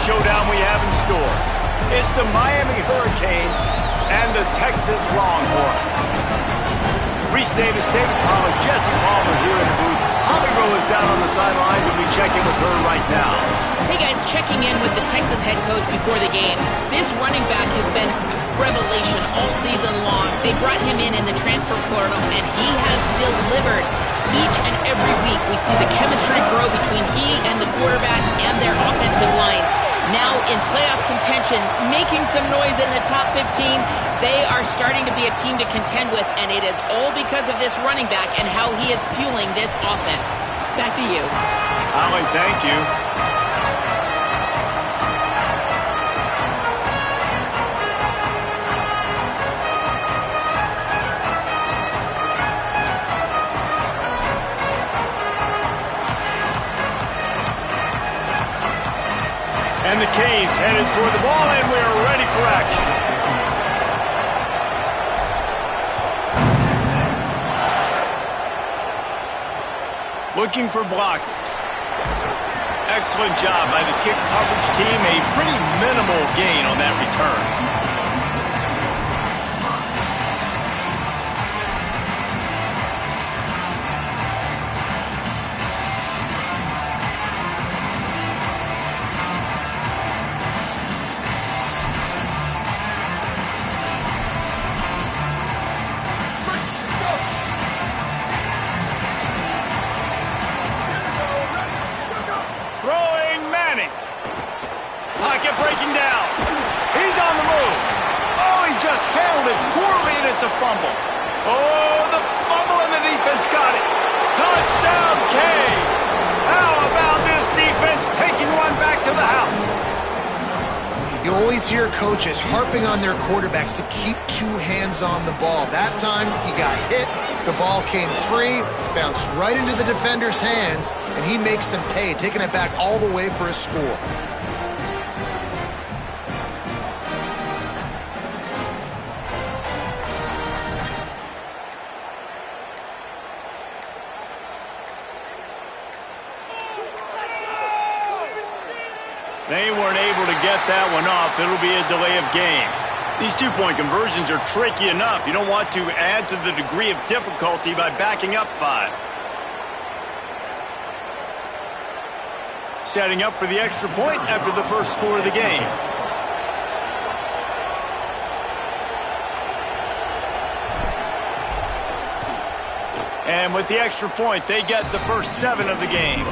showdown we have in store. It's the Miami Hurricanes and the Texas Longhorns. Reese Davis, David Pollack, Jesse Palmer here in the booth. Holly Rowe is down on the sidelines, and we check in with her right now. Hey guys, checking in with the Texas head coach before the game. This running back has been a revelation all season long. They brought him in the transfer portal, and he has delivered. Each and every week, we see the chemistry grow between he and the quarterback and their offensive line. Now in playoff contention, making some noise in the top 15, they are starting to be a team to contend with, and it is all because of this running back and how he is fueling this offense. Back to you. Holly, thank you. And the Canes headed toward the ball, and we are ready for action. Looking for blockers. Excellent job by the kick coverage team. A pretty minimal gain on that return. Breaking down. He's on the move. Oh, he just handled it poorly, and it's a fumble. Oh, the fumble, and the defense got it. Touchdown, Canes. How about this defense taking one back to the house? You always hear coaches harping on their quarterbacks to keep two hands on the ball. That time, he got hit. The ball came free, bounced right into the defender's hands, and he makes them pay, taking it back all the way for a score. They weren't able to get that one off. It'll be a delay of game. These two-point conversions are tricky enough. You don't want to add to the degree of difficulty by backing up 5. Setting up for the extra point after the first score of the game. And with the extra point, they get the first 7 of the game.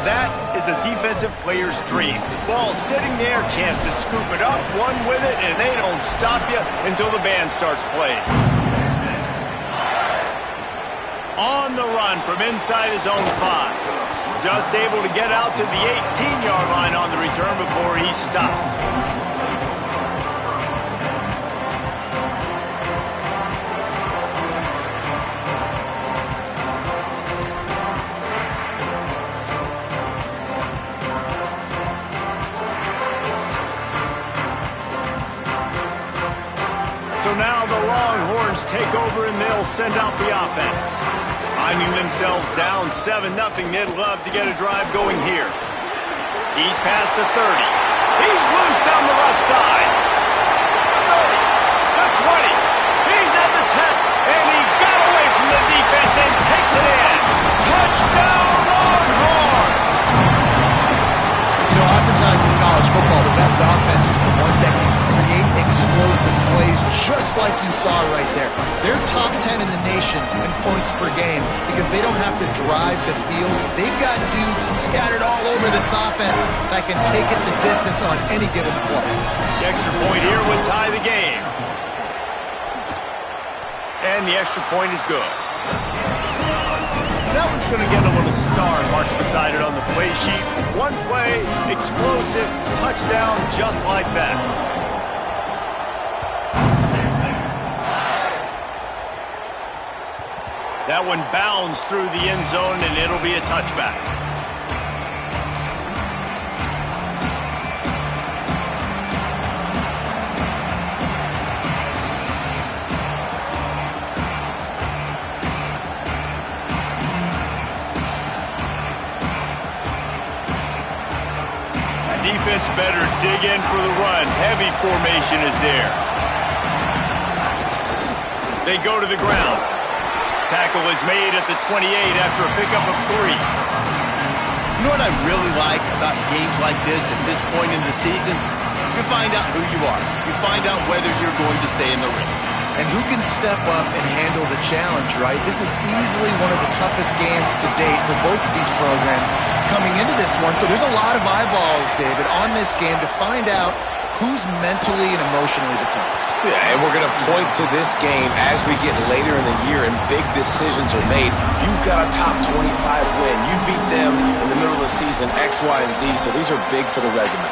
That is a defensive player's dream. Ball sitting there, chance to scoop it up, one with it, and they don't stop you until the band starts playing. On the run from inside his own 5. Just able to get out to the 18-yard line on the return before he stopped. So now the Longhorns take over, and they'll send out the offense. Finding themselves down 7-0, they'd love to get a drive going here. He's past the 30. He's loose down the left side. 30, the 20. He's at the 10, and he got away from the defense and takes it in. Touchdown, Longhorns! You know, oftentimes in college football, the best offenses are the ones that can create explosive plays, just like you saw right there. They're top 10 in the nation in points per game because they don't have to drive the field. They've got dudes scattered all over this offense that can take it the distance on any given play. The extra point here would tie the game. And the extra point is good. That one's going to get a little star marked beside it on the play sheet. One play, explosive, touchdown, just like that. That one bounds through the end zone, and it'll be a touchback. defense better dig in for the run. Heavy formation is there. They go to the ground. Tackle is made at the 28 after a pickup of 3. You know what I really like about games like this at this point in the season? You find out who you are. You find out whether you're going to stay in the race. And who can step up and handle the challenge, right? This is easily one of the toughest games to date for both of these programs coming into this one. So there's a lot of eyeballs, David, on this game to find out who's mentally and emotionally the toughest. Yeah, and we're going to point to this game as we get later in the year and big decisions are made. You've got a top 25 win. You beat them in the middle of the season, X, Y, and Z, so these are big for the resume.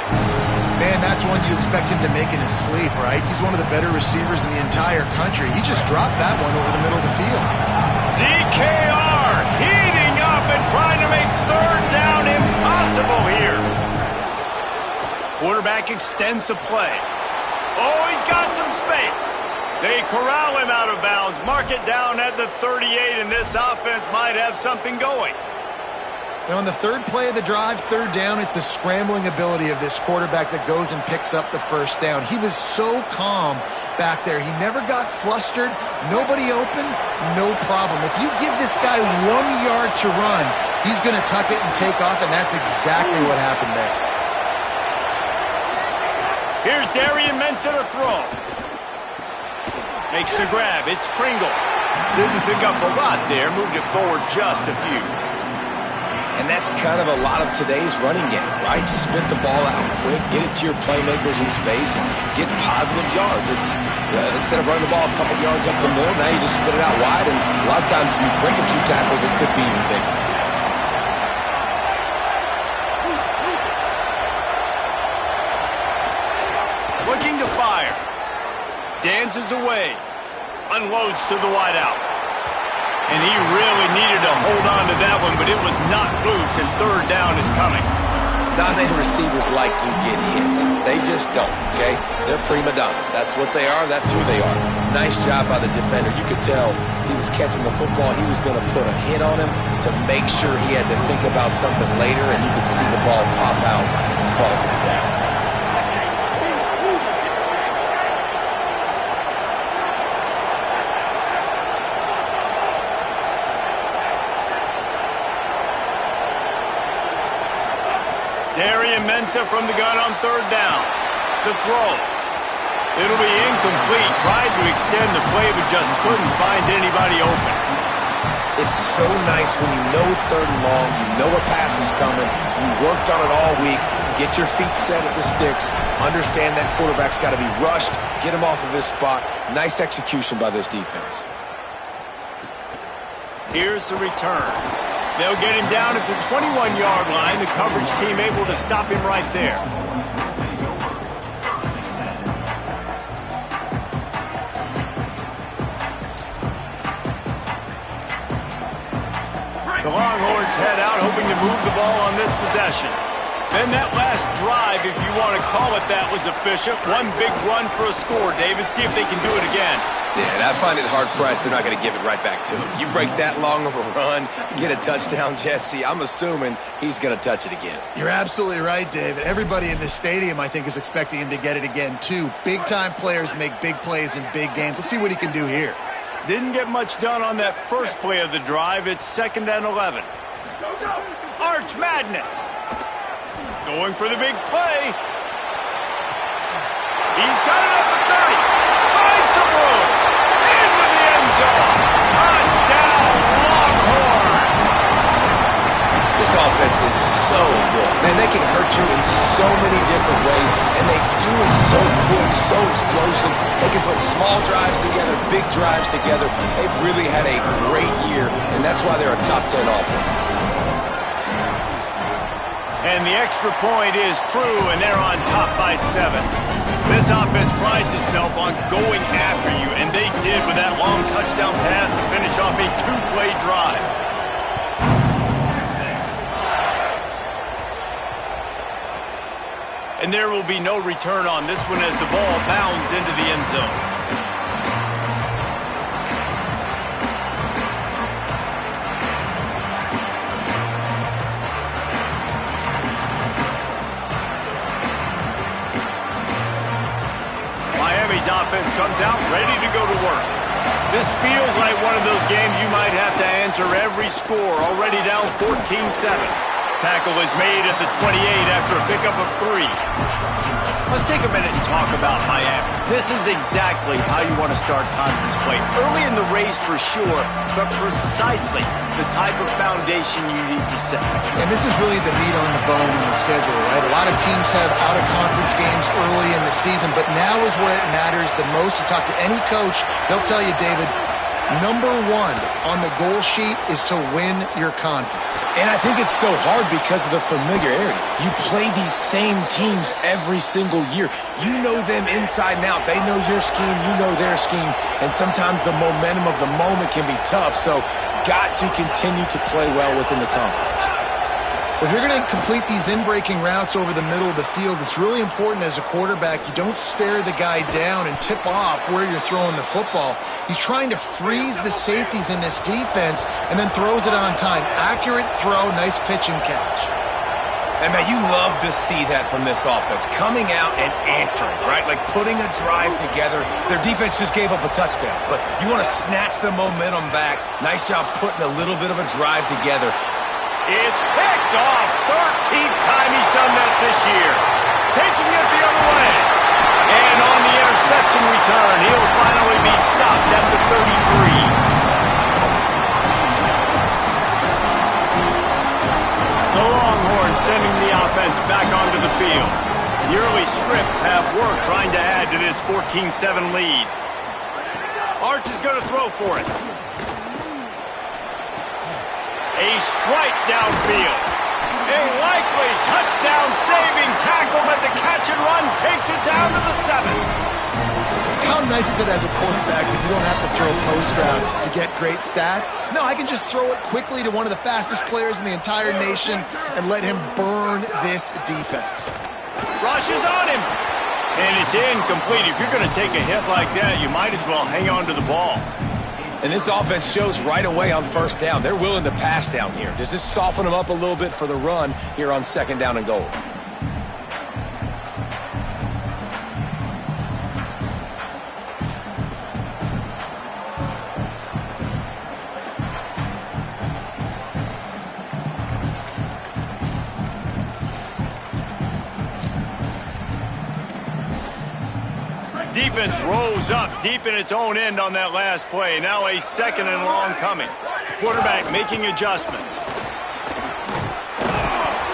Man, that's one you expect him to make in his sleep, right? He's one of the better receivers in the entire country. He just dropped that one over the middle of the field. DKR heating up and trying to make third down impossible here. Quarterback extends the play. Oh, he's got some space. They corral him out of bounds. Mark it down at the 38, and this offense might have something going. And on the third play of the drive, third down, it's the scrambling ability of this quarterback that goes and picks up the first down. He was so calm back there. He never got flustered. Nobody open, no problem. If you give this guy 1 yard to run, he's going to tuck it and take off, and that's exactly what happened there. Here's Darian Mensah to throw. Makes the grab. It's Pringle. Didn't pick up a lot there. Moved it forward just a few. And that's kind of a lot of today's running game, right? Spit the ball out quick, get it to your playmakers in space, get positive yards. It's instead of running the ball a couple yards up the middle, now you just spit it out wide. And a lot of times if you break a few tackles, it could be even bigger. Looking to fire. Dances away. Unloads to the wideout. And he really needed to hold on to that one, but it was knocked loose, and third down is coming. Not many receivers like to get hit. They just don't, okay? They're prima donnas. That's what they are. That's who they are. Nice job by the defender. You could tell he was catching the football. He was going to put a hit on him to make sure he had to think about something later, and you could see the ball pop out and fall to the ground. Darian Mensah from the gun on third down. The throw. It'll be incomplete. Tried to extend the play, but just couldn't find anybody open. It's so nice when you know it's third and long, you know a pass is coming, you worked on it all week, get your feet set at the sticks, understand that quarterback's got to be rushed, get him off of his spot. Nice execution by this defense. Here's the return. They'll get him down at the 21-yard line. The coverage team able to stop him right there. The Longhorns head out, hoping to move the ball on this possession. Then that last drive, if you want to call it that, was efficient. One big run for a score, David. See if they can do it again. Yeah, and I find it hard-pressed they're not going to give it right back to him. You break that long of a run, get a touchdown, Jesse, I'm assuming he's going to touch it again. You're absolutely right, David. Everybody in this stadium, I think, is expecting him to get it again, too. Big-time players make big plays in big games. Let's see what he can do here. Didn't get much done on that first play of the drive. It's 2nd and 11. Arch Madness. Going for the big play. He's got it at the 30. Finds some room. Into the end zone. Touchdown, Longhorn. This offense is so good. Man, they can hurt you in so many different ways, and they do it so quick, so explosive. They can put small drives together, big drives together. They've really had a great year, and that's why they're a top 10 offense. And the extra point is true, and they're on top by 7. This offense prides itself on going after you, and they did with that long touchdown pass to finish off a 2-play drive. And there will be no return on this one as the ball bounds into the end zone. offense comes out ready to go to work. This feels like one of those games you might have to answer every score, already down 14-7. Tackle is made at the 28 after a pickup of 3. Let's take a minute and talk about Miami. This is exactly how you want to start conference play. Early in the race for sure, but precisely the type of foundation you need to set. And this is really the meat on the bone in the schedule, right? A lot of teams have out-of-conference games early in the season, but now is where it matters the most. You talk to any coach, they'll tell you, David, number 1 on the goal sheet is to win your conference. And I think it's so hard because of the familiarity. You play these same teams every single year. You know them inside and out. They know your scheme, you know their scheme, and sometimes the momentum of the moment can be tough, so got to continue to play well within the conference. If you're going to complete these in-breaking routes over the middle of the field, it's really important as a quarterback you don't stare the guy down and tip off where you're throwing the football. He's trying to freeze the safeties in this defense and then throws it on time. Accurate throw, nice pitch and catch. And man, you love to see that from this offense, coming out and answering, right? Like putting a drive together. Their defense just gave up a touchdown, but you want to snatch the momentum back. Nice job putting a little bit of a drive together. It's picked off. 13th time he's done that this year. Taking it the other way. And on the interception return, he'll finally be stopped at the 33. The Longhorns sending the offense back onto the field. The early scripts have worked trying to add to this 14-7 lead. Arch is going to throw for it. A strike downfield. A likely touchdown-saving tackle, but the catch and run takes it down to the 7. How nice is it as a quarterback that you don't have to throw post routes to get great stats? No, I can just throw it quickly to one of the fastest players in the entire nation and let him burn this defense. Rush is on him. And it's incomplete. If you're going to take a hit like that, you might as well hang on to the ball. And this offense shows right away on first down. They're willing to pass down here. Does this soften them up a little bit for the run here on 2nd down and goal? Defense rose up deep in its own end on that last play. Now a 2nd and long coming. Quarterback making adjustments.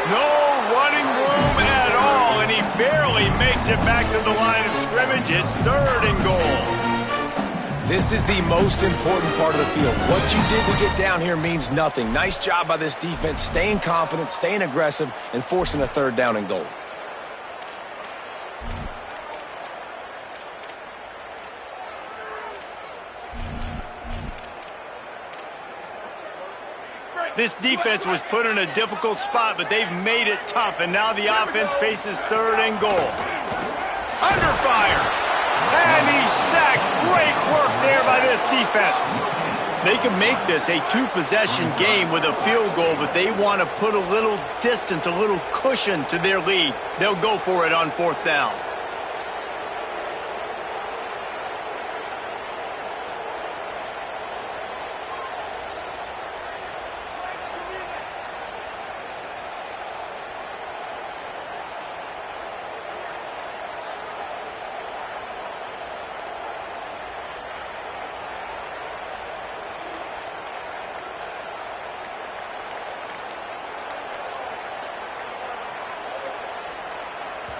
No running room at all, and he barely makes it back to the line of scrimmage. It's 3rd and goal. This is the most important part of the field. What you did to get down here means nothing. Nice job by this defense, staying confident, staying aggressive, and forcing a 3rd down and goal. This defense was put in a difficult spot, but they've made it tough, and now the offense faces 3rd and goal. Under fire. And he's sacked. Great work there by this defense. They can make this a 2-possession game with a field goal, but they want to put a little distance, a little cushion to their lead. They'll go for it on 4th down.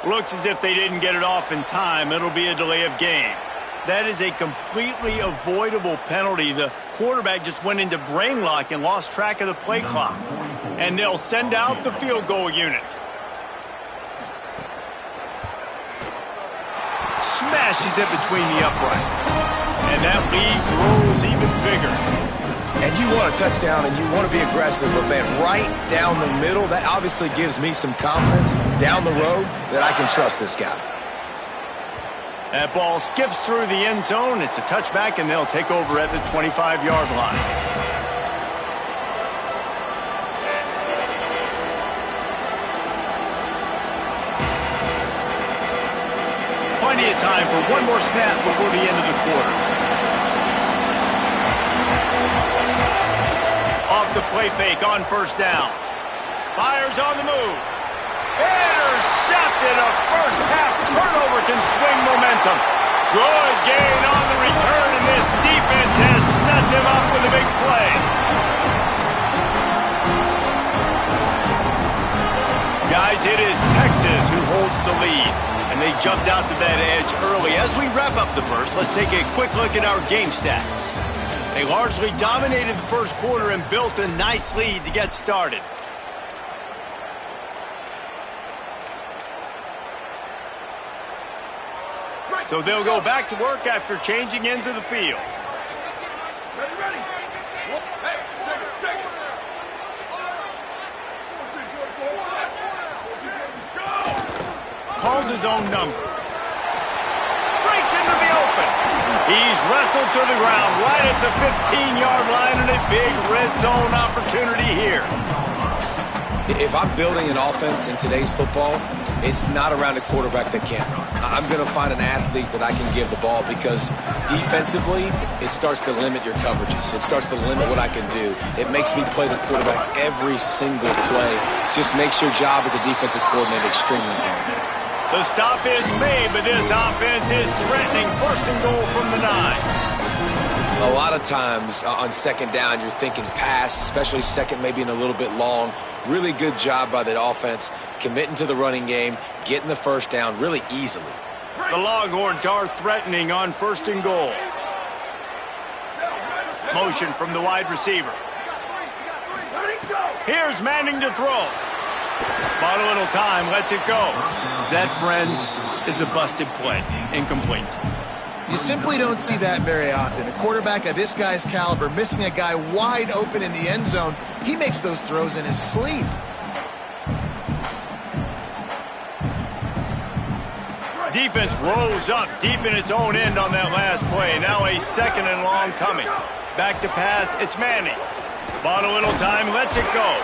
Looks as if they didn't get it off in time. It'll be a delay of game. That is a completely avoidable penalty. The quarterback just went into brain lock and lost track of the play clock. And they'll send out the field goal unit. Smashes it between the uprights. And that lead grows even bigger. And you want a touchdown and you want to be aggressive, but man, right down the middle, that obviously gives me some confidence down the road that I can trust this guy. That ball skips through the end zone. It's a touchback, and they'll take over at the 25-yard line. Plenty of time for one more snap before the end of the quarter. Off the play fake on first down. Fires on the move. Intercepted. A first half turnover can swing momentum. Good gain on the return, and this defense has set them up with a big play. Guys, it is Texas who holds the lead, and they jumped out to that edge early. As we wrap up the first, let's take a quick look at our game stats. They largely dominated the first quarter and built a nice lead to get started. So they'll go back to work after changing into the field. Ready. Hey, take it. Calls his own number. Breaks into the open. He's wrestled to the ground right at the 15-yard line, and a big red zone opportunity here. If I'm building an offense in today's football, it's not around a quarterback that can't run. I'm going to find an athlete that I can give the ball because defensively, it starts to limit your coverages. It starts to limit what I can do. It makes me play the quarterback every single play. Just makes your job as a defensive coordinator extremely hard. The stop is made, but this offense is threatening first and goal from the 9. A lot of times on second down, you're thinking pass, especially second maybe in a little bit long. Really good job by the offense, committing to the running game, getting the first down really easily. The Longhorns are threatening on first and goal. Motion from the wide receiver. Here's Manning to throw. Bought a little time, lets it go. That, friends, is a busted play. Incomplete. You simply don't see that very often. A quarterback of this guy's caliber missing a guy wide open in the end zone. He makes those throws in his sleep. Defense rose up deep in its own end on that last play. Now a second and long coming. Back to pass, it's Manning. Bought a little time, lets it go.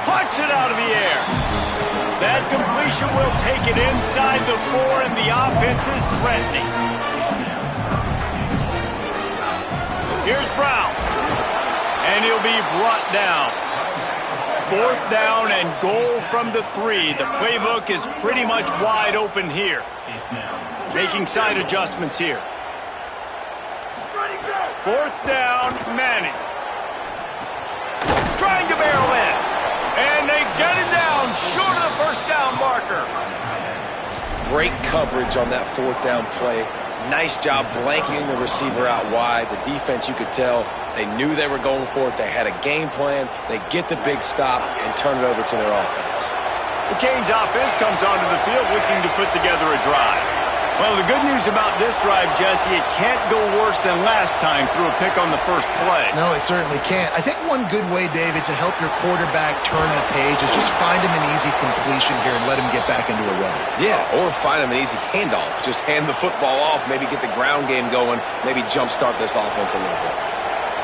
Punts it out of the air. That completion will take it inside the 4, and the offense is threatening. Here's Brown. And he'll be brought down. 4th down and goal from the 3. The playbook is pretty much wide open here. Making side adjustments here. 4th down, Manning. Trying to barrel in. And they get it down short of the first down marker. Great coverage on that 4th down play. Nice job blanketing the receiver out wide. The defense, you could tell, they knew they were going for it. They had a game plan. They get the big stop and turn it over to their offense. The Canes offense comes onto the field looking to put together a drive. Well, the good news about this drive, Jesse, it can't go worse than last time through a pick on the first play. No, it certainly can't. I think one good way, David, to help your quarterback turn the page is just find him an easy completion here and let him get back into a rhythm. Yeah, or find him an easy handoff. Just hand the football off, maybe get the ground game going, maybe jumpstart this offense a little bit.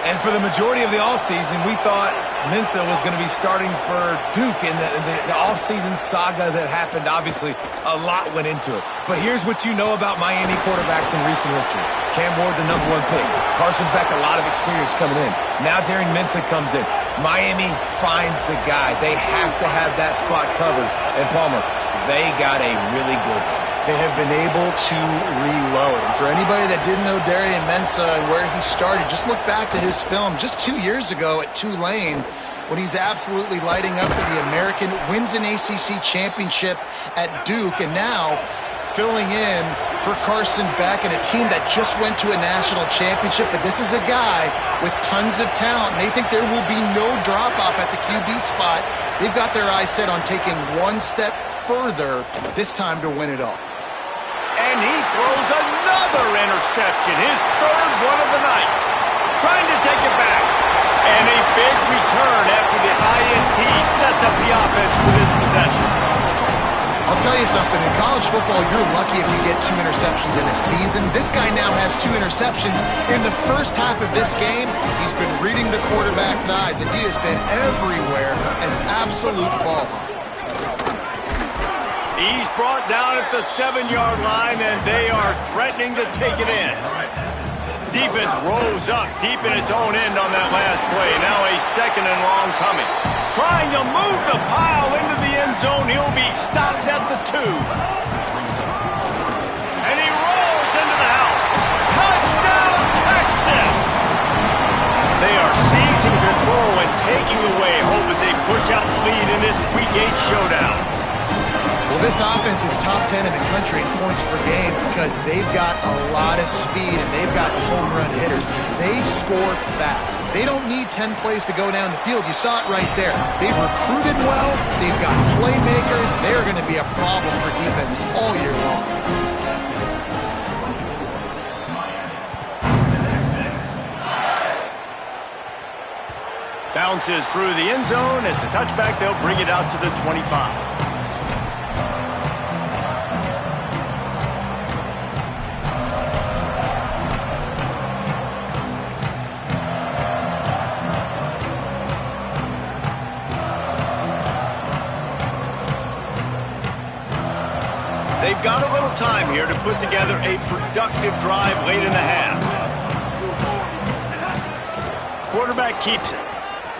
And for the majority of the offseason, we thought Mensah was going to be starting for Duke in the offseason saga that happened. Obviously, a lot went into it. But here's what you know about Miami quarterbacks in recent history. Cam Ward, the #1 pick. Carson Beck, a lot of experience coming in. Now Darren Mensah comes in. Miami finds the guy. They have to have that spot covered. And Palmer, they got a really good one. They have been able to reload. And for anybody that didn't know Darren Mensah and where he started, just look back to his film just 2 years ago at Tulane when he's absolutely lighting up for the American, wins an ACC championship at Duke, and now filling in for Carson Beck and a team that just went to a national championship. But this is a guy with tons of talent, and they think there will be no drop-off at the QB spot. They've got their eyes set on taking one step further this time to win it all. And he throws another interception, his 3rd one of the night. Trying to take it back. And a big return after the INT sets up the offense with his possession. I'll tell you something, in college football, you're lucky if you get 2 interceptions in a season. This guy now has 2 interceptions. In the first half of this game, he's been reading the quarterback's eyes, and he has been everywhere, an absolute ball hawk. He's brought down at the 7-yard line, and they are threatening to take it in. Defense rose up deep in its own end on that last play. Now a 2nd and long coming. Trying to move the pile into the end zone. He'll be stopped at the 2. And he rolls into the house. Touchdown, Texas! They are seizing control and taking away hope as they push out the lead in this Week 8 showdown. Well, this offense is top 10 in the country in points per game because they've got a lot of speed and they've got home run hitters. They score fast. They don't need 10 plays to go down the field. You saw it right there. They've recruited well. They've got playmakers. They're going to be a problem for defenses all year long. Bounces through the end zone. It's a touchback. They'll bring it out to the 25. They've got a little time here to put together a productive drive late in the half. Quarterback keeps it.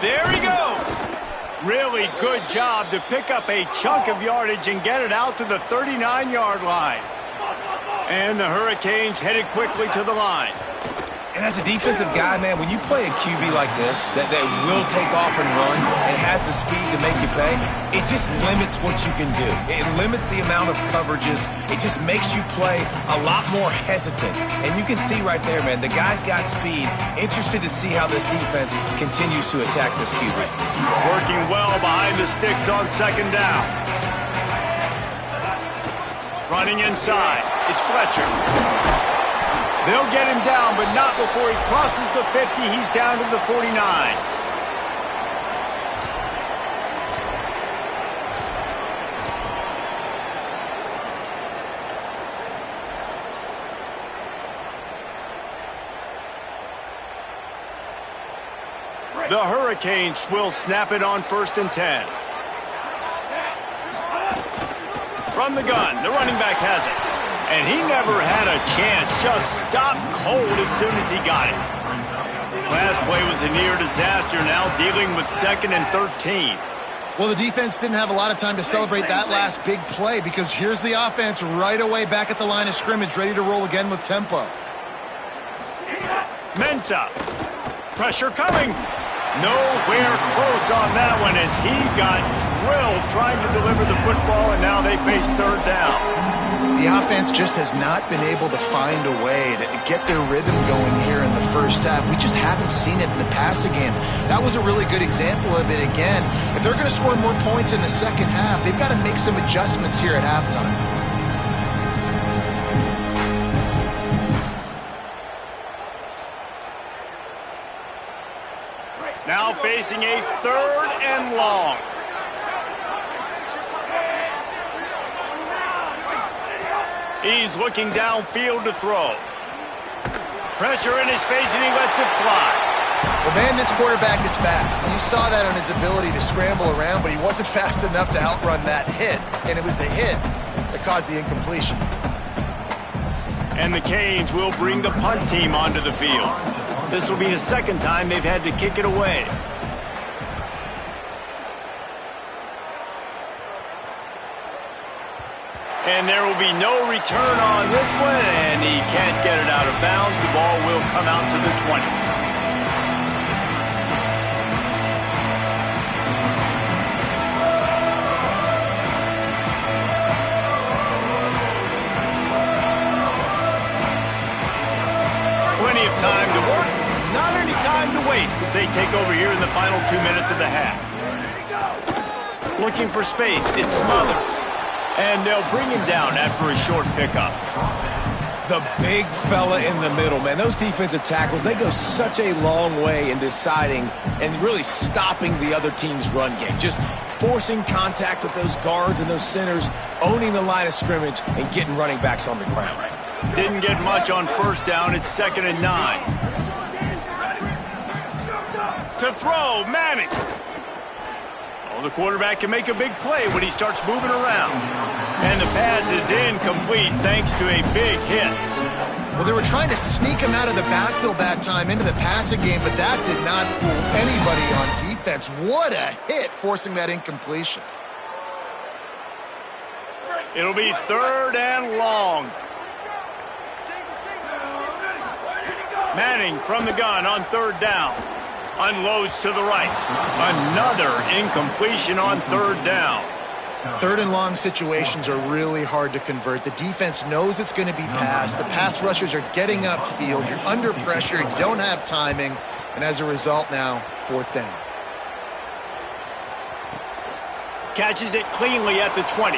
There he goes. Really good job to pick up a chunk of yardage and get it out to the 39-yard line. And the Hurricanes headed quickly to the line. And as a defensive guy, man, when you play a QB like this, that will take off and run and has the speed to make you pay, it just limits what you can do. It limits the amount of coverages. It just makes you play a lot more hesitant. And you can see right there, man, the guy's got speed. Interested to see how this defense continues to attack this QB. Working well behind the sticks on 2nd down. Running inside. It's Fletcher. They'll get him down, but not before he crosses the 50. He's down to the 49. The Hurricanes will snap it on 1st and 10. From the gun, the running back has it. And he never had a chance, just stopped cold as soon as he got it. Last play was a near disaster, now dealing with 2nd and 13. Well, the defense didn't have a lot of time to celebrate that last big play because here's the offense right away back at the line of scrimmage, ready to roll again with tempo. Mensah. Pressure coming. Nowhere close on that one as he got drilled trying to deliver the football, and now they face 3rd down. The offense just has not been able to find a way to get their rhythm going here in the first half. We just haven't seen it in the passing game. That was a really good example of it again. If they're going to score more points in the second half, they've got to make some adjustments here at halftime. Now facing a 3rd and long. He's looking downfield to throw. Pressure in his face, and he lets it fly. Well, man, this quarterback is fast. You saw that on his ability to scramble around, but he wasn't fast enough to outrun that hit, and it was the hit that caused the incompletion. And the Canes will bring the punt team onto the field. This will be the 2nd time they've had to kick it away. And there will be no return on this one, and he can't get it out of bounds. The ball will come out to the 20. Plenty of time to work, not any time to waste as they take over here in the final 2 minutes of the half. Looking for space, it's Smothers. And they'll bring him down after a short pickup. The big fella in the middle, man. Those defensive tackles, they go such a long way in deciding and really stopping the other team's run game. Just forcing contact with those guards and those centers, owning the line of scrimmage, and getting running backs on the ground. Didn't get much on 1st down. It's 2nd and 9. To throw, Manning. Oh, the quarterback can make a big play when he starts moving around. And the pass is incomplete thanks to a big hit. Well, they were trying to sneak him out of the backfield that time into the passing game, but that did not fool anybody on defense. What a hit, forcing that incompletion. It'll be 3rd and long. Manning from the gun on 3rd down. Unloads to the right. Another incompletion on 3rd down. 3rd and long situations are really hard to convert. The defense knows it's going to be passed. The pass rushers are getting upfield. You're under pressure. You don't have timing. And as a result now, 4th down. Catches it cleanly at the 20.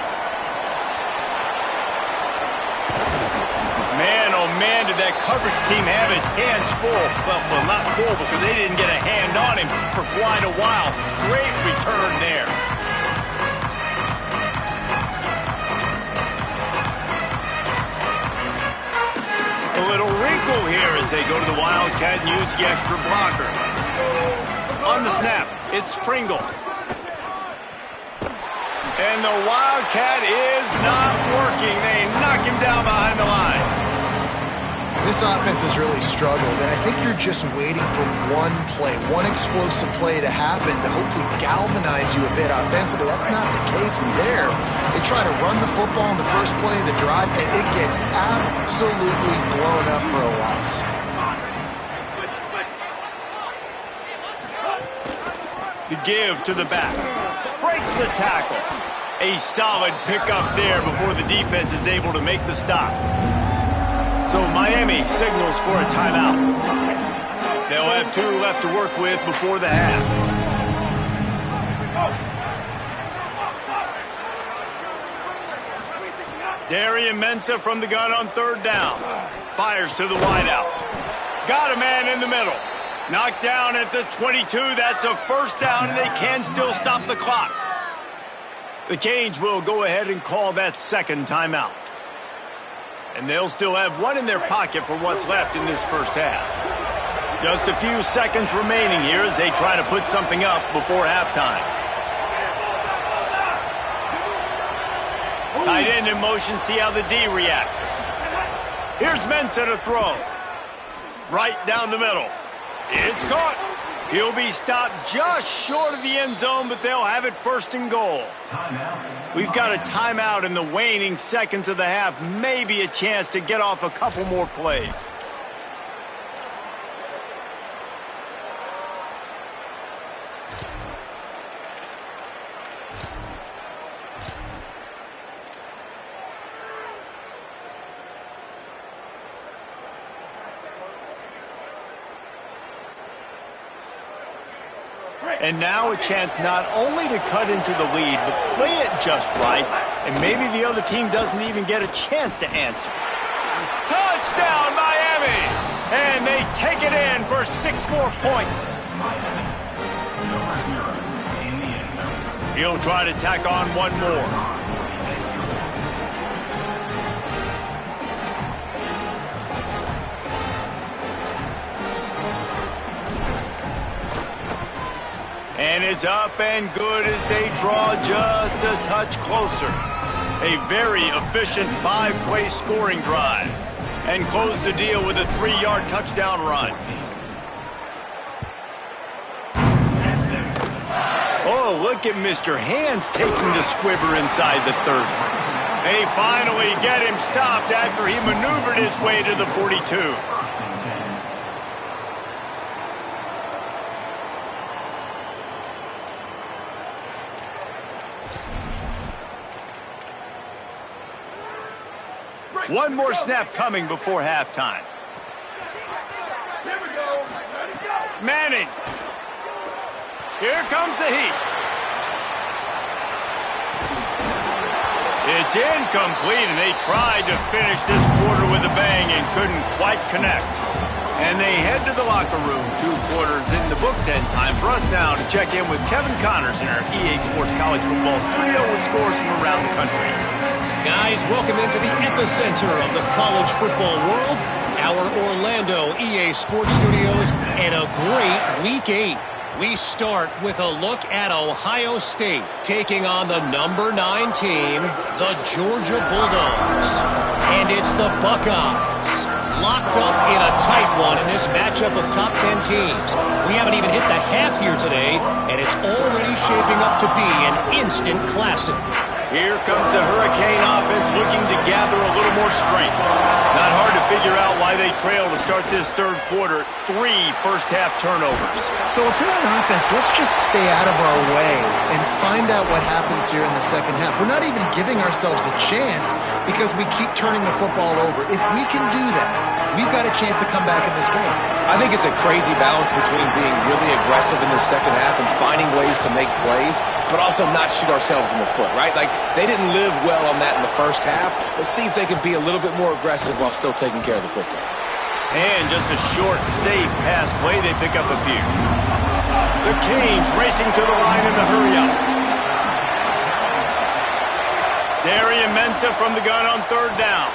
Man, oh man, did that coverage team have its hands full. Well, not full because they didn't get a hand on him for quite a while. Great return there. A little wrinkle here as they go to the Wildcat and use the extra blocker. On the snap, it's Pringle. And the Wildcat is not working. They knock him down behind the line. This offense has really struggled, and I think you're just waiting for one play, one explosive play to happen to hopefully galvanize you a bit offensively. That's not the case in there. They try to run the football in the first play of the drive, and it gets absolutely blown up for a loss. The give to the back. Breaks the tackle. A solid pickup there before the defense is able to make the stop. So Miami signals for a timeout. They'll have 2 left to work with before the half. Darian Mensah from the gun on 3rd down. Fires to the wideout. Got a man in the middle. Knocked down at the 22. That's a 1st down, and they can still stop the clock. The Canes will go ahead and call that 2nd timeout. And they'll still have 1 in their pocket for what's left in this first half. Just a few seconds remaining here as they try to put something up before halftime. Tight end in motion, see how the D reacts. Here's Mensah to throw. Right down the middle. It's caught. He'll be stopped just short of the end zone, but they'll have it 1st and goal. We've got a timeout in the waning seconds of the half. Maybe a chance to get off a couple more plays. And now a chance not only to cut into the lead, but play it just right, and maybe the other team doesn't even get a chance to answer. Touchdown, Miami! And they take it in for 6 more points. He'll try to tack on 1 more. And it's up and good as they draw just a touch closer. A very efficient 5-play scoring drive. And close the deal with a 3-yard touchdown run. Oh, look at Mr. Hands taking the squibber inside the 30. They finally get him stopped after he maneuvered his way to the 42. One more snap coming before halftime. Manning. Here comes the heat. It's incomplete, and they tried to finish this quarter with a bang and couldn't quite connect. And they head to the locker room. 2 quarters in the books, and time for us now to check in with Kevin Connors in our EA Sports College Football studio with scores from around the country. Guys, welcome into the epicenter of the college football world, our Orlando EA Sports Studios, and a great Week 8. We start with a look at Ohio State taking on the number 9 team, the Georgia Bulldogs. And it's the Buckeyes, locked up in a tight one in this matchup of top 10 teams. We haven't even hit the half here today, and it's already shaping up to be an instant classic. Here comes the Hurricane offense looking to gather a little more strength. Not hard to figure out why they trail to start this third quarter. 3 first-half turnovers. So if we're on offense, let's just stay out of our way and find out what happens here in the second half. We're not even giving ourselves a chance because we keep turning the football over. If we can do that, we've got a chance to come back in this game. I think it's a crazy balance between being really aggressive in the second half and finding ways to make plays, but also not shoot ourselves in the foot, right? Like, they didn't live well on that in the first half. Let's see if they can be a little bit more aggressive while still taking care of the football. And just a short, safe pass play, they pick up a few. The Canes racing to the line in the hurry-up. Darian Mensah from the gun on third down.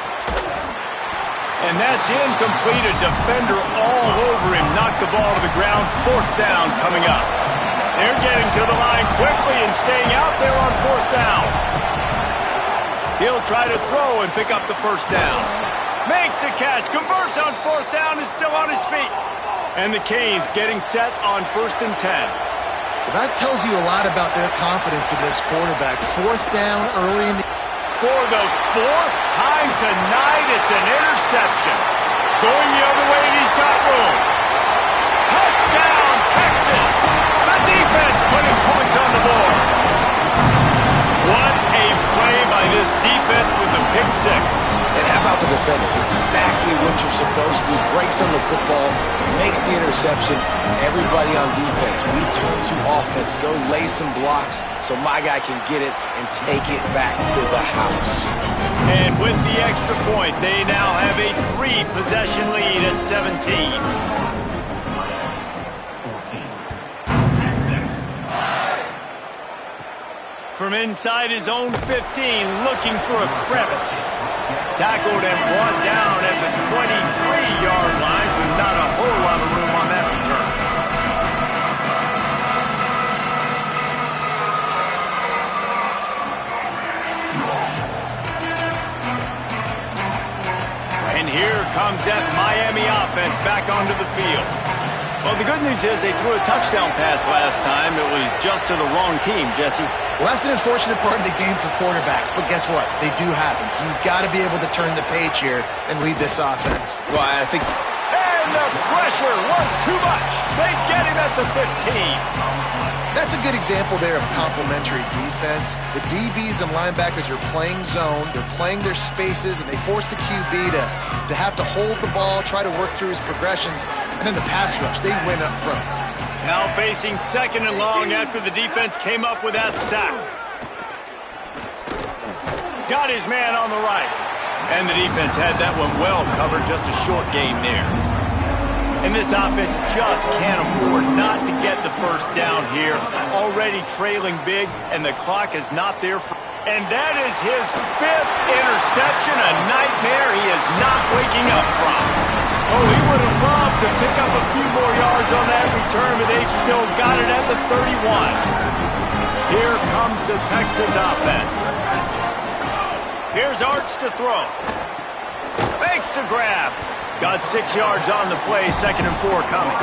And that's incomplete. A defender all over him. Knocked the ball to the ground. Fourth down coming up. They're getting to the line quickly and staying out there on fourth down. He'll try to throw and pick up the first down. Makes the catch. Converts on fourth down. Is still on his feet. And the Canes getting set on 1st and 10. Well, that tells you a lot about their confidence in this quarterback. Fourth down early in the... For the 4th time tonight, it's an interception. Going the other way, and he's got room. Touchdown, Texas! The defense putting points on the board. What a play by this defense with the pick 6. And how about the defender? Exactly what you're supposed to do. Breaks on the football, makes the interception. Everybody on defense, we turn to offense. Go lay some blocks so my guy can get it and take it back to the house. And with the extra point, they now have a 3-possession lead at 17. From inside his own 15, looking for a crevice. Tackled and brought down at the 23-yard line, so not a whole lot of room on that return. And here comes that Miami offense back onto the field. Well, the good news is they threw a touchdown pass last time. It was just to the wrong team, Jesse. Well, that's an unfortunate part of the game for quarterbacks, but guess what? They do happen, so you've got to be able to turn the page here and lead this offense. Well, I think... And the pressure was too much. They get him at the 15. That's a good example there of complementary defense. The DBs and linebackers are playing zone, they're playing their spaces, and they force the QB to have to hold the ball, try to work through his progressions, and then the pass rush, they win up front. Now facing 2nd and long after the defense came up with that sack. Got his man on the right. And the defense had that one well covered, just a short game there. And this offense just can't afford not to get the first down here. Already trailing big, and the clock is not there for... And that is his 5th interception, a nightmare he is not waking up from. Oh, he would have loved to pick up a few more yards on that return, but they've still got it at the 31. Here comes the Texas offense. Here's Arch to throw. Makes the grab. Got 6 yards on the play, 2nd and 4 coming.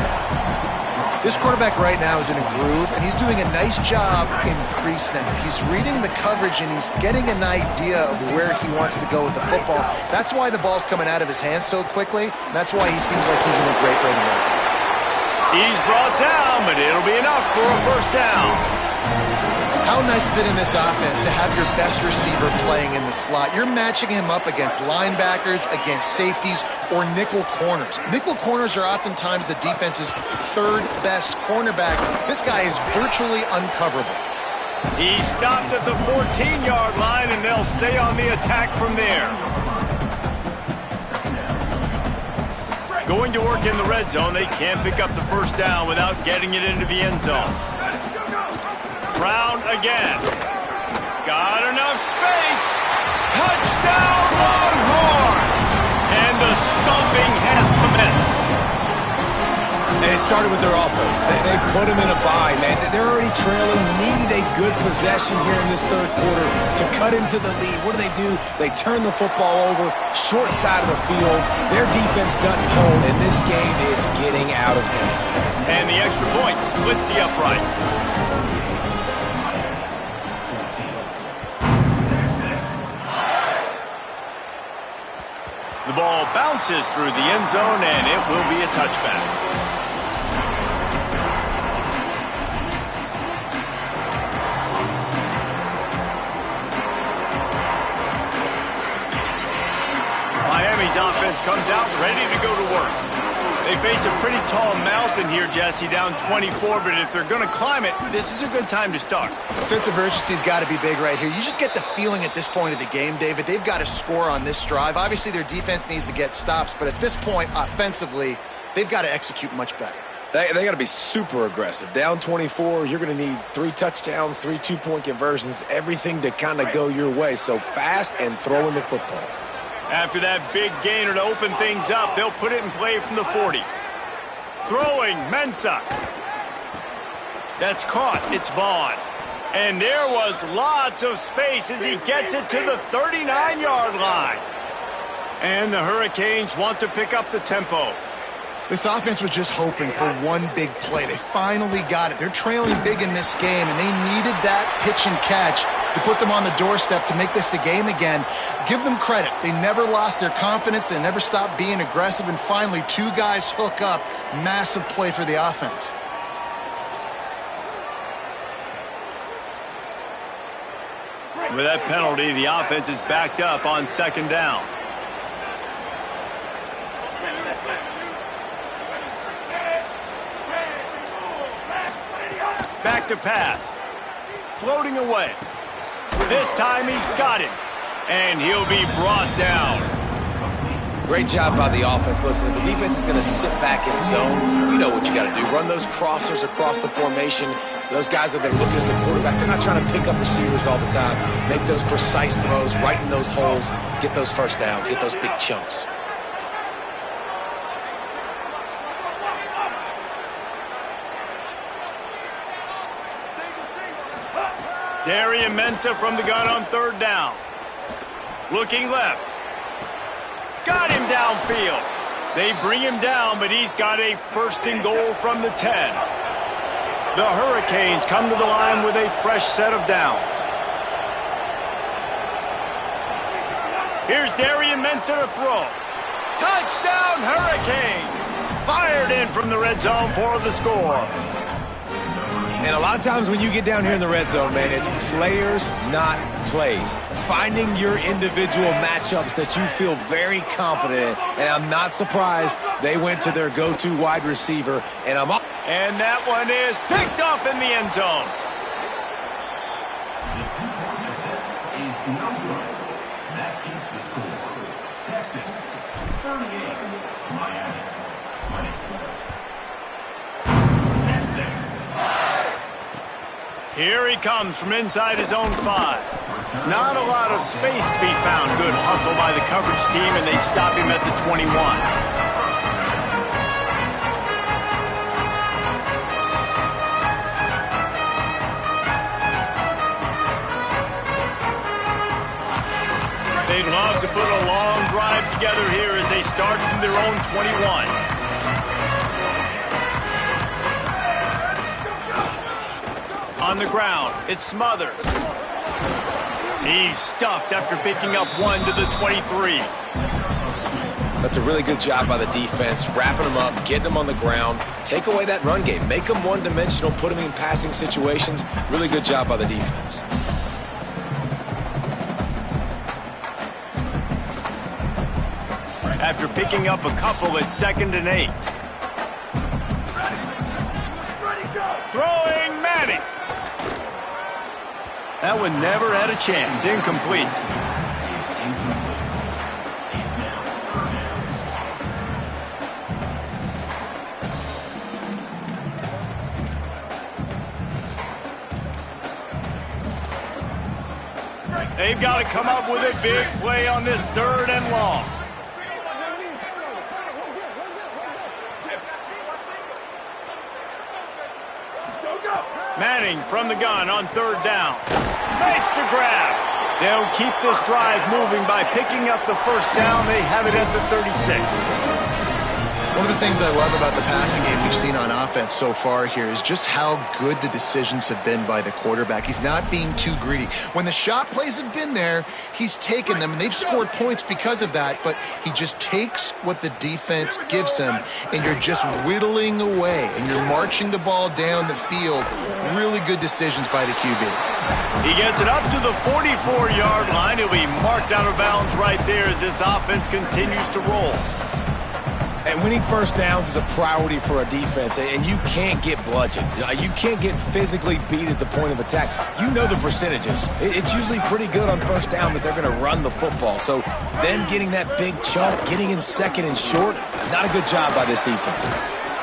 This quarterback right now is in a groove, and he's doing a nice job in pre-snap. He's reading the coverage, and he's getting an idea of where he wants to go with the football. That's why the ball's coming out of his hands so quickly. That's why he seems like he's in a great rhythm right now. He's brought down, but it'll be enough for a first down. How nice is it in this offense to have your best receiver playing in the slot? You're matching him up against linebackers, against safeties, or nickel corners. Nickel corners are oftentimes the defense's 3rd best cornerback. This guy is virtually uncoverable. He stopped at the 14-yard line, and they'll stay on the attack from there. Going to work in the red zone, they can't pick up the first down without getting it into the end zone. Brown again. Got enough space. Touchdown, Longhorns! And the stomping has commenced. And it started with their offense. They put them in a bind, man. They're already trailing, needed a good possession here in this third quarter to cut into the lead. What do? They turn the football over, short side of the field. Their defense doesn't hold, and this game is getting out of hand. And the extra point splits the uprights. The ball bounces through the end zone, and it will be a touchback. Miami's offense comes out ready to go to work. They face a pretty tall mountain here, Jesse, down 24, but if they're going to climb it, this is a good time to start. Sense of urgency's got to be big right here. You just get the feeling at this point of the game, David, they've got to score on this drive. Obviously, their defense needs to get stops, but at this point, offensively, they've got to execute much better. They got to be super aggressive. Down 24, you're going to need 3 touchdowns, 3 two-point conversions, everything to kind of go your way. So fast and throwing the football. After that big gainer to open things up, they'll put it in play from the 40. Throwing, Mensah. That's caught. It's Vaughn. And there was lots of space as he gets it to the 39-yard line. And the Hurricanes want to pick up the tempo. This offense was just hoping for one big play. They finally got it. They're trailing big in this game, and they needed that pitch and catch to put them on the doorstep to make this a game again. Give them credit. They never lost their confidence. They never stopped being aggressive, and finally 2 guys hook up. Massive play for the offense. With that penalty, the offense is backed up on second down. Back to pass. Floating away. This time he's got it. And he'll be brought down. Great job by the offense. Listen, if the defense is going to sit back in zone, you know what you got to do. Run those crossers across the formation. Those guys that they're looking at the quarterback, they're not trying to pick up receivers all the time. Make those precise throws, right in those holes, get those first downs, get those big chunks. Darian Mensah from the gun on third down. Looking left. Got him downfield. They bring him down, but he's got a first and goal from the 10. The Hurricanes come to the line with a fresh set of downs. Here's Darian Mensah to throw. Touchdown, Hurricanes! Fired in from the red zone for the score. And a lot of times when you get down here in the red zone, man, it's players, not plays. Finding your individual matchups that you feel very confident in. And I'm not surprised they went to their go-to wide receiver. And that one is picked off in the end zone. That keeps the score. Texas 38, Miami 20. Here he comes from inside his own 5. Not a lot of space to be found. Good hustle by the coverage team, and they stop him at the 21. They'd love to put a long drive together here as they start from their own 21. On the ground, it's Smothers. He's stuffed after picking up 1 to the 23. That's a really good job by the defense, wrapping them up, getting them on the ground. Take away that run game. Make them one-dimensional, put them in passing situations. Really good job by the defense. After picking up a couple at 2nd and 8. Throwing Manning. That one never had a chance. Incomplete. They've got to come up with a big play on this 3rd and long. Manning from the gun on third down. Makes the grab. They'll keep this drive moving by picking up the first down. They have it at the 36. One of the things I love about the passing game we've seen on offense so far here is just how good the decisions have been by the quarterback. He's not being too greedy. When the shot plays have been there, he's taken them, and they've scored points because of that, but he just takes what the defense gives him, and you're just whittling away, and you're marching the ball down the field. Really good decisions by the QB. He gets it up to the 44-yard line. He'll be marked out of bounds right there as this offense continues to roll. And winning first downs is a priority for a defense, and you can't get bludgeoned. You can't get physically beat at the point of attack. You know the percentages. It's usually pretty good on first down that they're going to run the football. So them getting that big chunk, getting in second and short, not a good job by this defense.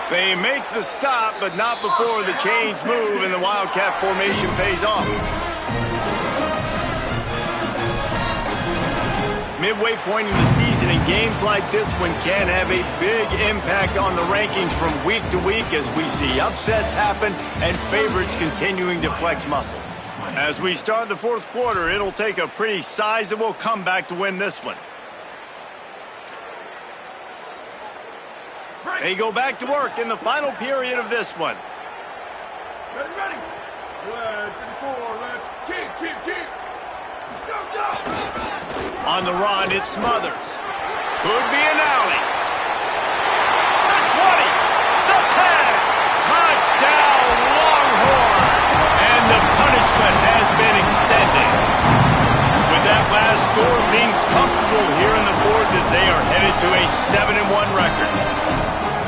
They make the stop, but not before the chains move and the Wildcat formation pays off. Midway point in the season, and games like this one can have a big impact on the rankings from week to week as we see upsets happen and favorites continuing to flex muscle. As we start the fourth quarter, it'll take a pretty sizable comeback to win this one. They go back to work in the final period of this one. Ready, ready. Left to the four, left. Keep. Go. On the run, it Smothers. Could be an alley. The 20, the 10, touchdown Longhorn. And the punishment has been extended. With that last score, Lynx comfortable here in the fourth as they are headed to a 7-1 record.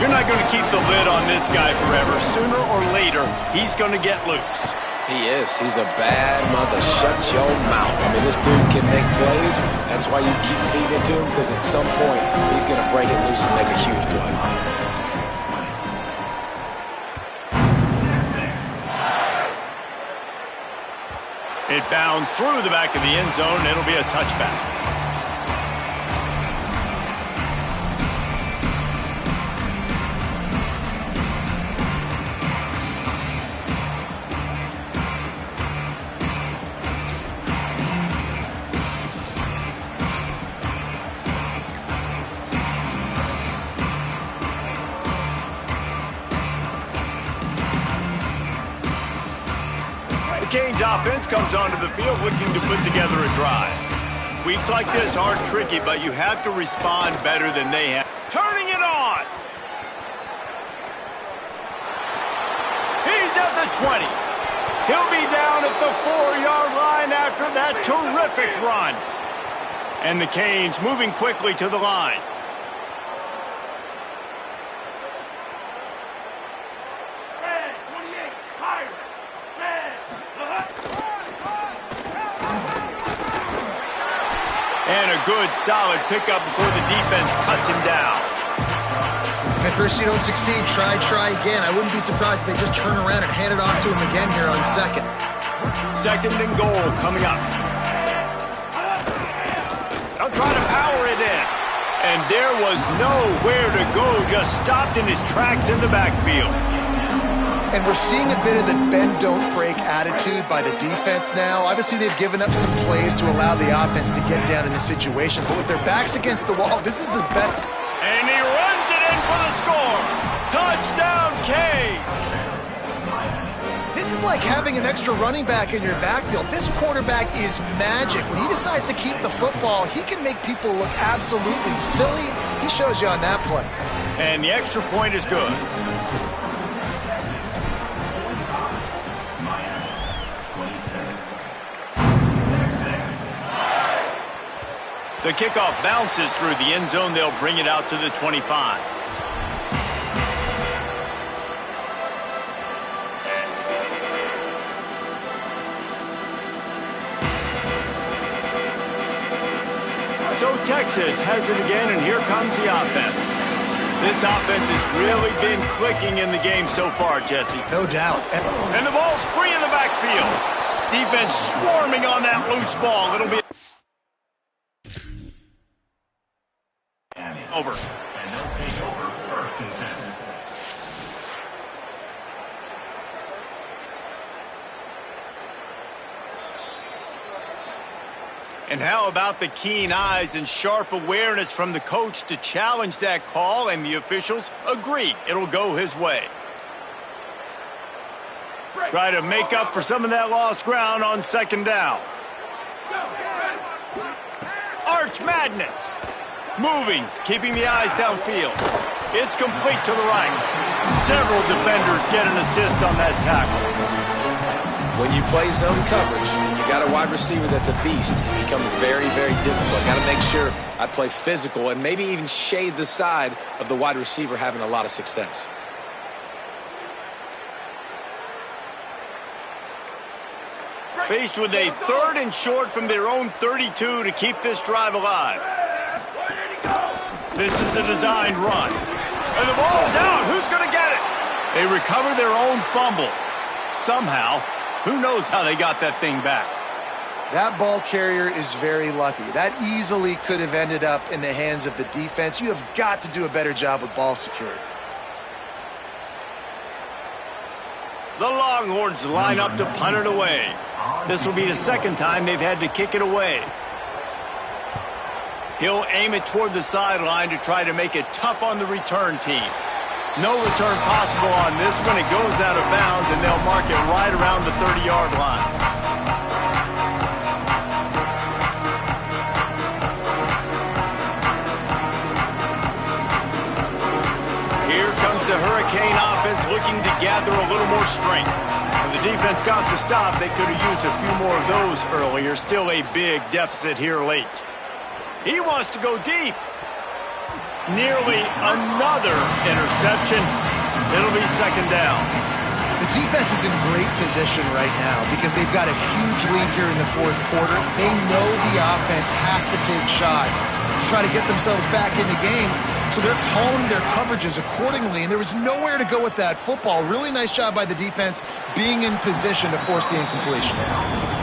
You're not going to keep the lid on this guy forever. Sooner or later, he's going to get loose. He is. He's a bad mother. Shut your mouth. I mean, this dude can make plays. That's why you keep feeding it to him, because at some point, he's going to break it loose and make a huge play. It bounds through the back of the end zone. It'll be a touchback. Canes offense comes onto the field looking to put together a drive. Weeks like this aren't tricky, but you have to respond better than they have. Turning it on! He's at the 20. He'll be down at the 4-yard line after that terrific run. And the Canes moving quickly to the line. And a good, solid pickup before the defense cuts him down. At first you don't succeed, try again. I wouldn't be surprised if they just turn around and hand it off to him again here on second. Second and goal coming up. They'll try to power it in. And there was nowhere to go, just stopped in his tracks in the backfield. And we're seeing a bit of the bend-don't-break attitude by the defense now. Obviously, they've given up some plays to allow the offense to get down in this situation. But with their backs against the wall, this is the best. And he runs it in for the score. Touchdown, Canes. This is like having an extra running back in your backfield. This quarterback is magic. When he decides to keep the football, he can make people look absolutely silly. He shows you on that play. And the extra point is good. The kickoff bounces through the end zone. They'll bring it out to the 25. So Texas has it again, and here comes the offense. This offense has really been clicking in the game so far, Jesse. No doubt. And the ball's free in the backfield. Defense swarming on that loose ball. It'll be over. And they'll take over first and 10. And how about the keen eyes and sharp awareness from the coach to challenge that call, and the officials agree it'll go his way. Try to make up for some of that lost ground on second down. Arch Madness. Moving, keeping the eyes downfield. It's complete to the right. Several defenders get an assist on that tackle. When you play zone coverage and you got a wide receiver that's a beast, it becomes very, very difficult. Got to make sure I play physical and maybe even shade the side of the wide receiver having a lot of success. Faced with a 3rd and short from their own 32 to keep this drive alive. This is a designed run. And the ball's out. Who's going to get it? They recover their own fumble. Somehow, who knows how they got that thing back? That ball carrier is very lucky. That easily could have ended up in the hands of the defense. You have got to do a better job with ball security. The Longhorns line up to punt it away. This will be the second time they've had to kick it away. He'll aim it toward the sideline to try to make it tough on the return team. No return possible on this one. It goes out of bounds, and they'll mark it right around the 30-yard line. Here comes the Hurricane offense looking to gather a little more strength. When the defense got the stop, they could have used a few more of those earlier. Still a big deficit here late. He wants to go deep. Nearly another interception. It'll be second down. The defense is in great position right now because they've got a huge lead here in the fourth quarter. They know the offense has to take shots to try to get themselves back in the game. So they're calling their coverages accordingly, and there was nowhere to go with that football. Really nice job by the defense being in position to force the incompletion.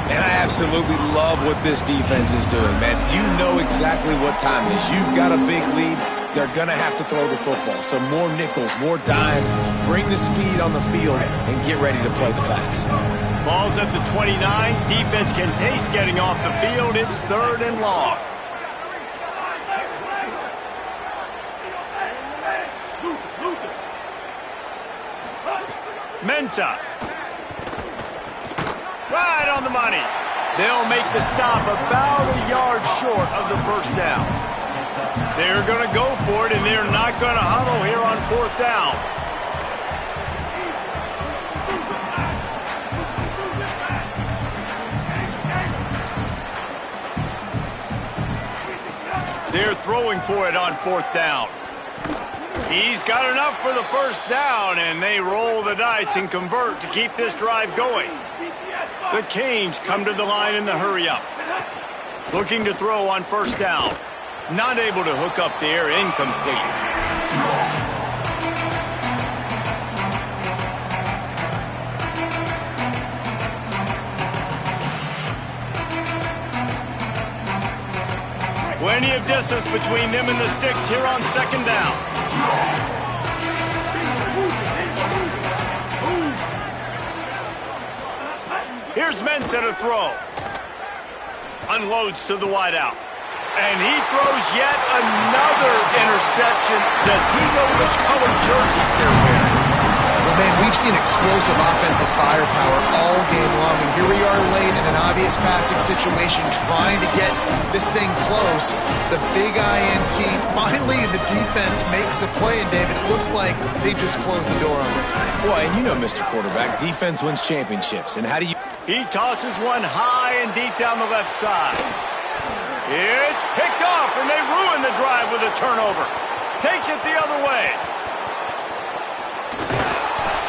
And I absolutely love what this defense is doing, man. You know exactly what time it is. You've got a big lead. They're going to have to throw the football. So more nickels, more dimes, bring the speed on the field, and get ready to play the pass. Ball's at the 29. Defense can taste getting off the field. It's 3rd and long. Mensah. Right on the money. They'll make the stop about a yard short of the first down. They're going to go for it, and they're not going to huddle here on 4th down. They're throwing for it on 4th down. He's got enough for the first down, and they roll the dice and convert to keep this drive going. The Canes come to the line in the hurry-up. Looking to throw on 1st down. Not able to hook up there, incomplete. Plenty of distance between them and the sticks here on 2nd down. Here's Mensah to throw. Unloads to the wideout. And he throws yet another interception. Does he know which colored jerseys they're wearing? Well, man, we've seen explosive offensive firepower all game long, and here we are late in an obvious passing situation trying to get this thing close. The big INT, finally the defense makes a play, and David, it looks like they just closed the door on this thing. Boy, and you know, Mr. Quarterback, defense wins championships. And how do you... He tosses one high and deep down the left side. It's picked off, and they ruin the drive with a turnover. Takes it the other way.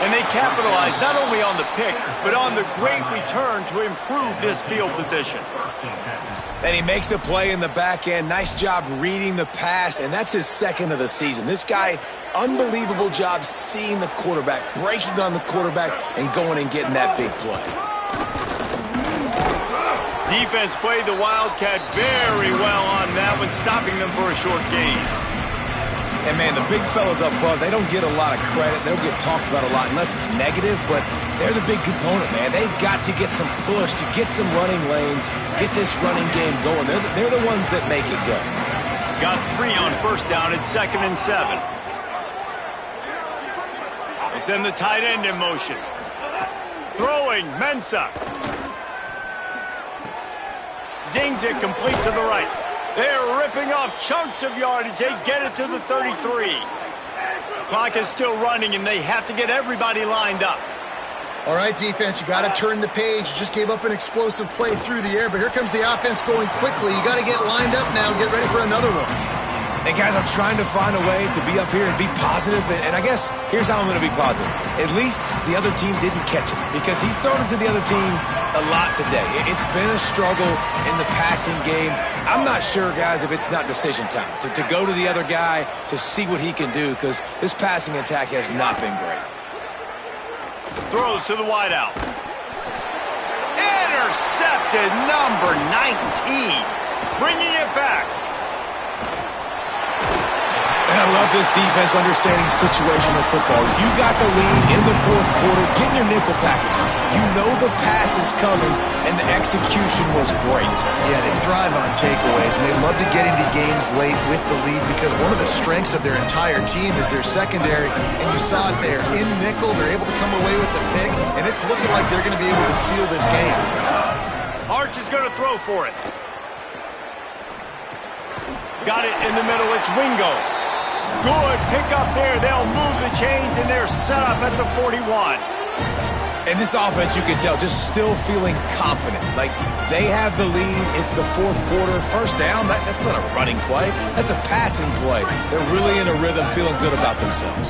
And they capitalize not only on the pick, but on the great return to improve this field position. And he makes a play in the back end. Nice job reading the pass, and that's his 2nd of the season. This guy, unbelievable job seeing the quarterback, breaking on the quarterback, and going and getting that big play. Defense played the Wildcat very well on that one, stopping them for a short gain. And, man, the big fellas up front, they don't get a lot of credit. They don't get talked about a lot unless it's negative, but they're the big component, man. They've got to get some push, to get some running lanes, get this running game going. They're the ones that make it go. Got 3 on first down at 2nd and 7. They send the tight end in motion. Throwing, Mensah. Zings it complete to the right. They're ripping off chunks of yardage. They get it to the 33. Clock is still running, and they have to get everybody lined up. All right, defense, you got to turn the page. You just gave up an explosive play through the air, but here comes the offense going quickly. You got to get lined up now and get ready for another one. And, guys, I'm trying to find a way to be up here and be positive, and I guess here's how I'm going to be positive. At least the other team didn't catch him because he's thrown it to the other team a lot today. It's been a struggle in the passing game. I'm not sure, guys, if it's not decision time to go to the other guy to see what he can do because this passing attack has not been great. Throws to the wideout. Intercepted, number 19. Bringing it back. And I love this defense understanding situational football. You got the lead in the fourth quarter, getting your nickel packages. You know the pass is coming, and the execution was great. Yeah, they thrive on takeaways, and they love to get into games late with the lead because one of the strengths of their entire team is their secondary, and you saw it there. In nickel, they're able to come away with the pick, and it's looking like they're going to be able to seal this game. Arch is going to throw for it. Got it in the middle. It's Wingo. Good pick up there. They'll move the chains, and they're set up at the 41. And this offense, you can tell, just still feeling confident. Like, they have the lead. It's the fourth quarter. First down, that's not a running play. That's a passing play. They're really in a rhythm, feeling good about themselves.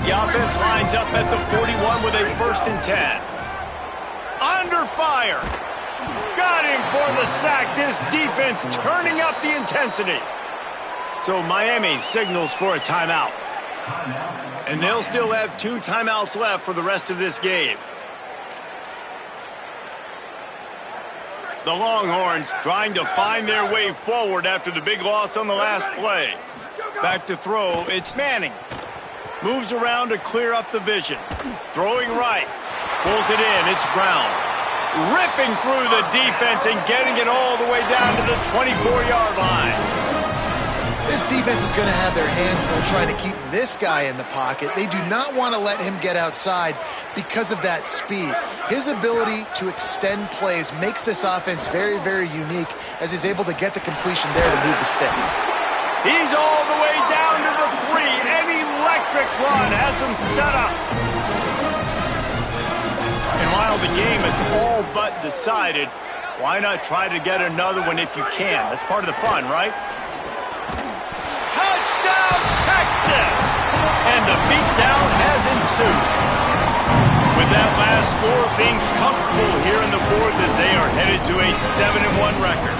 The offense lines up at the 41 with a 1st and 10. Under fire. Got him for the sack. This defense turning up the intensity. So Miami signals for a timeout. And they'll still have 2 timeouts left for the rest of this game. The Longhorns trying to find their way forward after the big loss on the last play. Back to throw, it's Manning. Moves around to clear up the vision. Throwing right. Pulls it in, it's Brown. Ripping through the defense and getting it all the way down to the 24-yard line. This defense is going to have their hands full trying to keep this guy in the pocket. They do not want to let him get outside because of that speed. His ability to extend plays makes this offense very, very unique as he's able to get the completion there to move the sticks. He's all the way down to the 3. An electric run has him set up. And while the game is all but decided, why not try to get another one if you can? That's part of the fun, right? Touchdown, Texas! And the beatdown has ensued. With that last score, things comfortable here in the fourth as they are headed to a 7-1 record.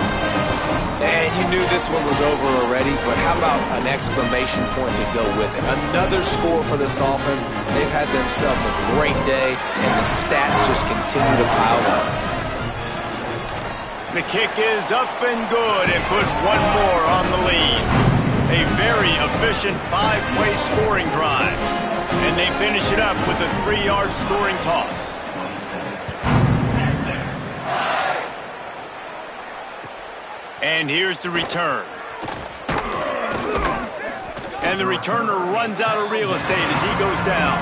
And you knew this one was over already, but how about an exclamation point to go with it? Another score for this offense. They've had themselves a great day, and the stats just continue to pile up. The kick is up and good and put one more on the lead. A very efficient 5-play scoring drive. And they finish it up with a 3-yard scoring toss. And here's the return. And the returner runs out of real estate as he goes down.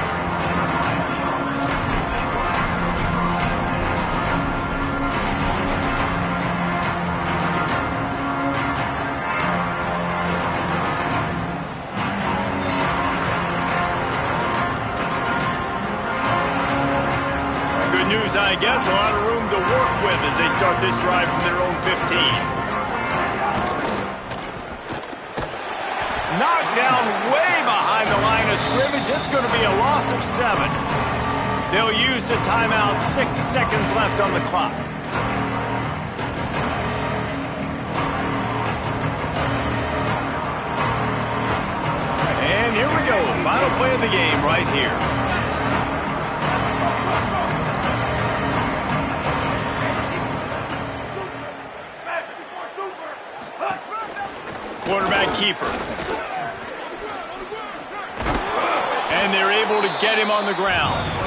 Good news, I guess. A lot of room to work with as they start this drive from their own 15. Knocked down way behind the line of scrimmage. It's going to be a loss of 7. They'll use the timeout. 6 seconds left on the clock. And here we go. Final play of the game right here. Quarterback keeper. And they're able to get him on the ground.